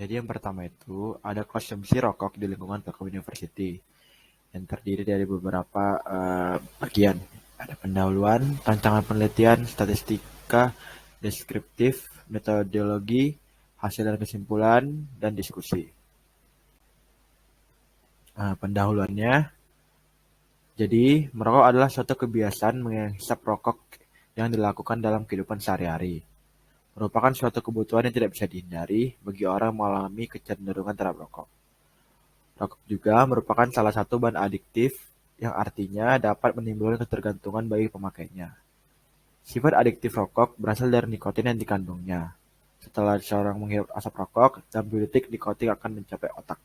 Jadi yang pertama itu ada konsumsi rokok di lingkungan Telkom University yang terdiri dari beberapa bagian. Ada pendahuluan, rancangan penelitian, statistika, deskriptif, metodologi, hasil dan kesimpulan, dan diskusi. Pendahuluannya, jadi merokok adalah suatu kebiasaan menghisap rokok yang dilakukan dalam kehidupan sehari-hari. Merupakan suatu kebutuhan yang tidak bisa dihindari bagi orang yang mengalami kecenderungan terhadap rokok. Rokok juga merupakan salah satu bahan adiktif yang artinya dapat menimbulkan ketergantungan bagi pemakainya. Sifat adiktif rokok berasal dari nikotin yang dikandungnya. Setelah seorang menghirup asap rokok, dalam 2 detik nikotin akan mencapai otak.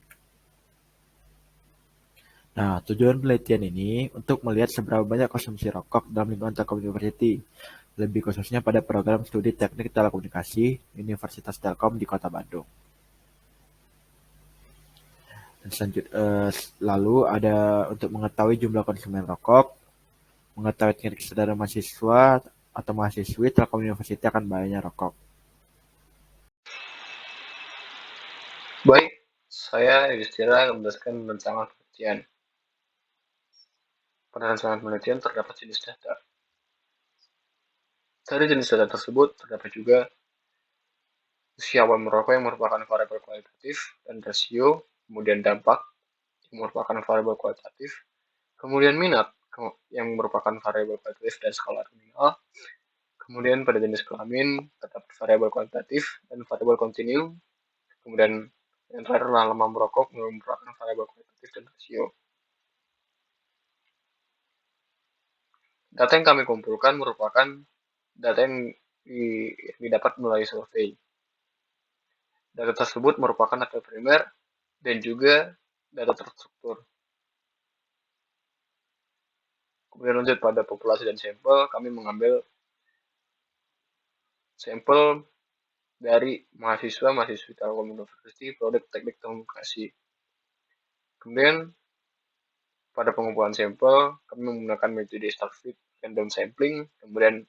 Nah, tujuan penelitian ini untuk melihat seberapa banyak konsumsi rokok dalam lingkungan Telkom University, lebih khususnya pada program studi teknik telekomunikasi Universitas Telkom di Kota Bandung. Dan lalu ada untuk mengetahui jumlah konsumen rokok, mengetahui tingkat kesadaran mahasiswa atau mahasiswi Telkom University akan bahayanya rokok. Baik, saya Yudhistira akan menjelaskan rancangan penelitian. Pada rancangan penelitian terdapat jenis data. Dari jenis data tersebut terdapat juga usia awal merokok yang merupakan variabel kualitatif dan rasio, kemudian dampak yang merupakan variabel kualitatif, kemudian minat yang merupakan variabel kualitatif dan skala nominal, kemudian pada jenis kelamin terdapat variabel kualitatif dan variabel kontinu, kemudian yang terakhir adalah lama merokok merupakan variabel kualitatif dan rasio. Data yang kami kumpulkan merupakan data yang didapat melalui survei. Data tersebut merupakan data primer dan juga data terstruktur. Kemudian lanjut pada populasi dan sampel, kami mengambil sampel dari mahasiswi Telkom University Prodi Teknik Komunikasi. Kemudian pada pengumpulan sampel, kami menggunakan metode Starfit random sampling. Kemudian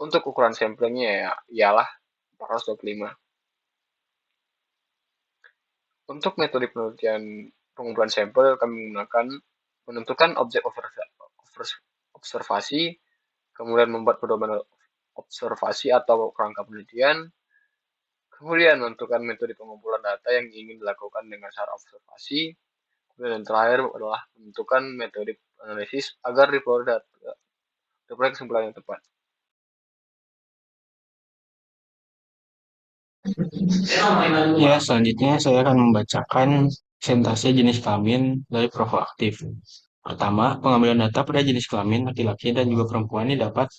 untuk ukuran samplingnya ialah 425. Untuk metode penelitian pengumpulan sampel, kami menggunakan menentukan objek observasi, kemudian membuat pedoman observasi atau kerangka penelitian, kemudian menentukan metode pengumpulan data yang ingin dilakukan dengan cara observasi, kemudian yang terakhir adalah menentukan metode analisis agar diperoleh kesimpulan yang tepat. Ya, selanjutnya saya akan membacakan presentasi jenis kelamin dari Provoaktif. Pertama, pengambilan data pada jenis kelamin laki-laki dan juga perempuan ini dapat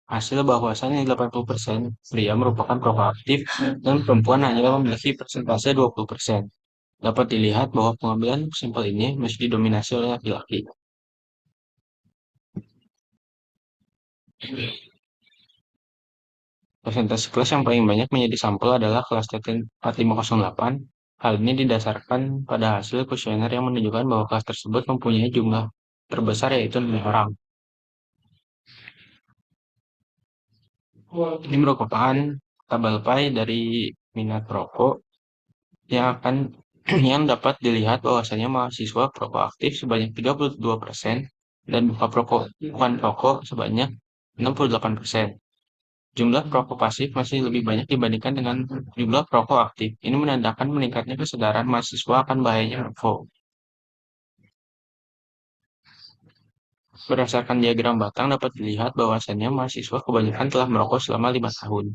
hasil bahwasannya 80% pria merupakan provoaktif dan perempuan hanya memiliki persentase 20%. Dapat dilihat bahwa pengambilan sampel ini masih didominasi oleh laki-laki. Persentase kelas yang paling banyak menjadi sampel adalah kelas TT 4508. Hal ini didasarkan pada hasil kuesioner yang menunjukkan bahwa kelas tersebut mempunyai jumlah terbesar yaitu 6 orang. Ini merupakan tabel pie dari minat perokok yang dapat dilihat bahwasanya mahasiswa perokok aktif sebanyak 32% dan bukan perokok sebanyak 68%. Jumlah perokok pasif masih lebih banyak dibandingkan dengan jumlah perokok aktif. Ini menandakan meningkatnya kesadaran mahasiswa akan bahayanya merokok. Berdasarkan diagram batang dapat dilihat bahwasannya mahasiswa kebanyakan telah merokok selama 5 tahun.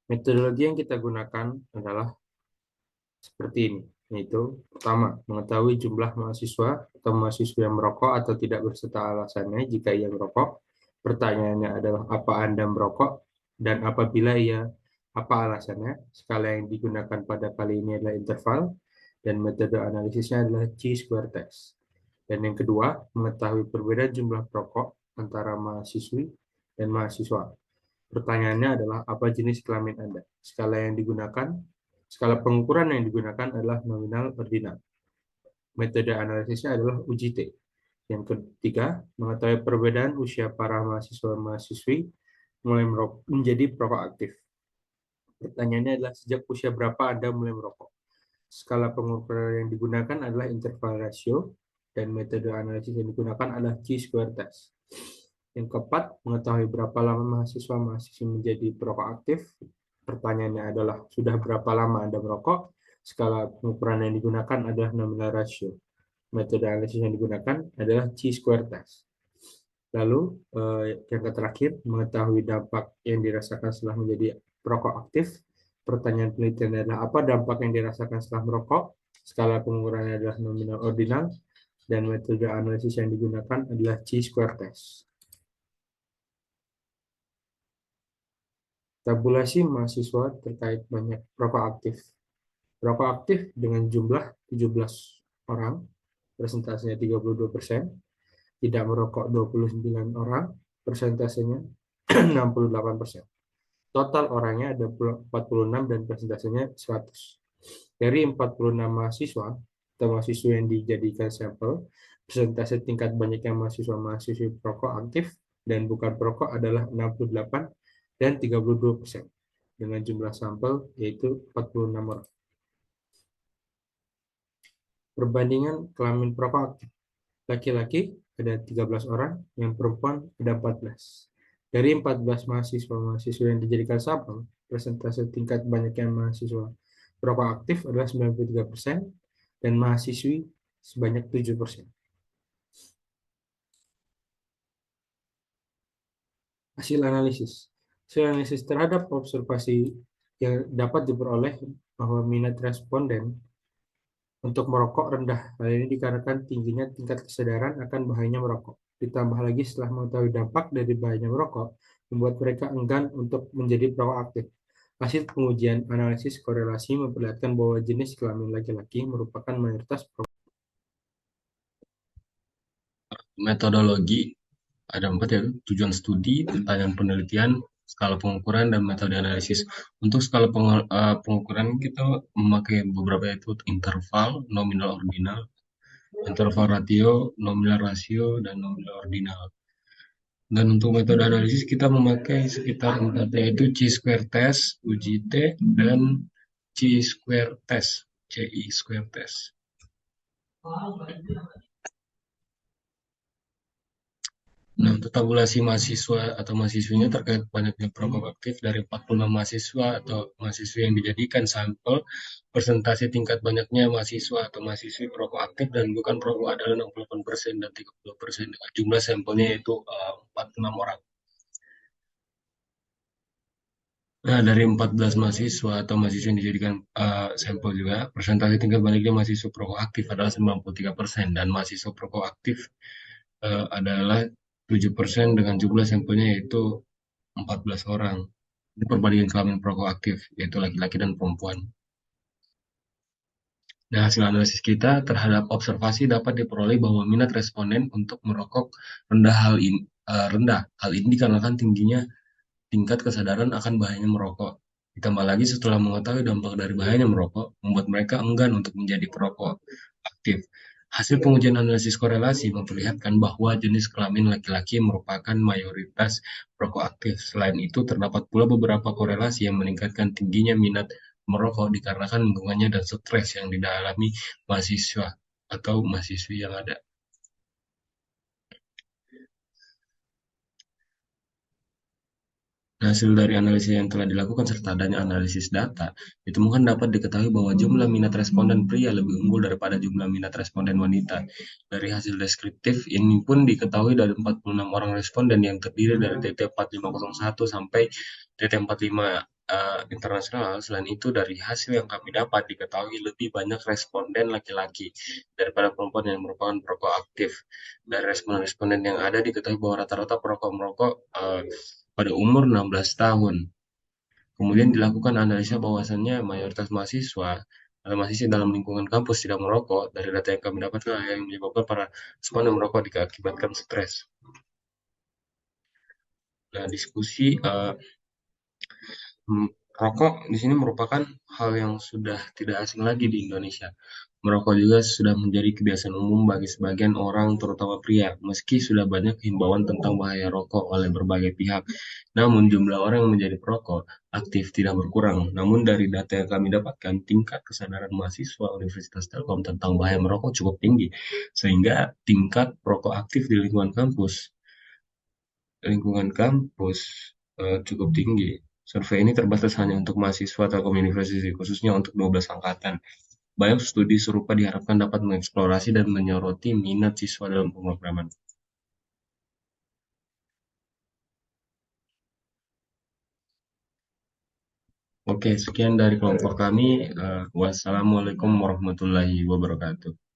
Metodologi yang kita gunakan adalah seperti ini, yaitu pertama, mengetahui jumlah mahasiswa atau mahasiswa yang merokok atau tidak berserta alasannya jika ia merokok. Pertanyaannya adalah apa Anda merokok dan apabila ia apa alasannya. Skala yang digunakan pada kali ini adalah interval dan metode analisisnya adalah chi-square test. Dan yang kedua, mengetahui perbedaan jumlah perokok antara mahasiswi dan mahasiswa. Pertanyaannya adalah apa jenis kelamin Anda. Skala pengukuran yang digunakan adalah nominal ordinal. Metode analisisnya adalah uji T. Yang ketiga, mengetahui perbedaan usia para mahasiswa-mahasiswi mulai menjadi perokok aktif. Pertanyaannya adalah sejak usia berapa Anda mulai merokok? Skala pengukuran yang digunakan adalah interval ratio, dan metode analisis yang digunakan adalah chi-square test. Yang keempat, mengetahui berapa lama mahasiswa-mahasiswi menjadi perokok aktif. Pertanyaannya adalah, sudah berapa lama Anda merokok? Skala pengukuran yang digunakan adalah nominal ratio. Metode analisis yang digunakan adalah chi-square test. Lalu, yang terakhir, mengetahui dampak yang dirasakan setelah menjadi perokok aktif. Pertanyaan penelitian adalah, apa dampak yang dirasakan setelah merokok? Skala pengukurannya adalah nominal ordinal, dan metode analisis yang digunakan adalah chi-square test. Tabulasi mahasiswa terkait banyak perokok aktif. Perokok aktif dengan jumlah 17 orang, persentasenya 32%, tidak merokok 29 orang, persentasenya 68%. Total orangnya ada 46 dan persentasenya 100. Dari 46 mahasiswa atau mahasiswa yang dijadikan sampel, persentase tingkat banyaknya mahasiswa-mahasiswi perokok aktif dan bukan perokok adalah 68 dan 32%, dengan jumlah sampel yaitu 46 orang. Perbandingan kelamin perokok aktif. Laki-laki ada 13 orang, yang perempuan ada 14. Dari 14 mahasiswa-mahasiswa yang dijadikan sampel, persentase tingkat banyaknya mahasiswa perokok aktif adalah 93% dan mahasiswi sebanyak 7%. Hasil analisis. Hasil analisis terhadap observasi yang dapat diperoleh bahwa minat responden untuk merokok rendah. Hal ini dikarenakan tingginya tingkat kesadaran akan bahayanya merokok. Ditambah lagi setelah mengetahui dampak dari bahayanya merokok, membuat mereka enggan untuk menjadi perokok aktif. Hasil pengujian analisis korelasi memperlihatkan bahwa jenis kelamin laki-laki merupakan mayoritas perokok. Metodologi ada 4 ya, tujuan studi, pertanyaan penelitian, skala pengukuran, dan metode analisis. Untuk skala pengukuran kita memakai beberapa, yaitu interval, nominal ordinal, interval ratio, nominal rasio, dan nominal ordinal. Dan untuk metode analisis kita memakai sekitar 4, yaitu chi-square test, uji T, dan chi-square test, chi-square test. Nah, untuk tabulasi mahasiswa atau mahasiswinya terkait banyaknya perokok aktif dari 46 mahasiswa atau mahasiswa yang dijadikan sampel, persentase tingkat banyaknya mahasiswa atau mahasiswi perokok aktif dan bukan perokok adalah 68% dan 30%, dengan jumlah sampelnya yaitu 46 orang. Nah, dari 14 mahasiswa atau mahasiswa yang dijadikan sampel juga, persentase tingkat banyaknya mahasiswa perokok aktif adalah 93% dan mahasiswa perokok aktif adalah 7% dengan jumlah sampelnya yaitu 14 orang. Ini perbandingan kelamin perokok aktif, yaitu laki-laki dan perempuan. Nah, hasil analisis kita terhadap observasi dapat diperoleh bahwa minat responden untuk merokok rendah. Hal ini dikarenakan tingginya tingkat kesadaran akan bahayanya merokok. Ditambah lagi setelah mengetahui dampak dari bahayanya merokok, membuat mereka enggan untuk menjadi perokok aktif. Hasil pengujian analisis korelasi memperlihatkan bahwa jenis kelamin laki-laki merupakan mayoritas perokok aktif. Selain itu, terdapat pula beberapa korelasi yang meningkatkan tingginya minat merokok dikarenakan lingkungannya dan stres yang dialami mahasiswa atau mahasiswi yang ada. Hasil dari analisis yang telah dilakukan serta adanya analisis data, ditemukan dapat diketahui bahwa jumlah minat responden pria lebih unggul daripada jumlah minat responden wanita. Dari hasil deskriptif ini pun diketahui dari 46 orang responden yang terdiri dari TT4501 sampai TT45 internasional. Selain itu, dari hasil yang kami dapat diketahui lebih banyak responden laki-laki daripada perempuan yang merupakan perokok aktif. Dari responden yang ada diketahui bahwa rata-rata perokok merokok pada umur 16 tahun. Kemudian dilakukan analisa bahwasannya mayoritas mahasiswa atau mahasiswa dalam lingkungan kampus tidak merokok. Dari data yang kami dapatkan yang menyebabkan para responden merokok diakibatkan stres. Nah, diskusi Rokok di sini merupakan hal yang sudah tidak asing lagi di Indonesia. Merokok juga sudah menjadi kebiasaan umum bagi sebagian orang, terutama pria, meski sudah banyak himbauan tentang bahaya rokok oleh berbagai pihak. Namun, jumlah orang yang menjadi perokok aktif tidak berkurang. Namun, dari data yang kami dapatkan, tingkat kesadaran mahasiswa Universitas Telkom tentang bahaya merokok cukup tinggi, sehingga tingkat perokok aktif di lingkungan kampus cukup tinggi. Survei ini terbatas hanya untuk mahasiswa Telkom University, khususnya untuk 12 angkatan. Banyak studi serupa diharapkan dapat mengeksplorasi dan menyoroti minat siswa dalam pemrograman. Oke, sekian dari kelompok kami. Wassalamualaikum warahmatullahi wabarakatuh.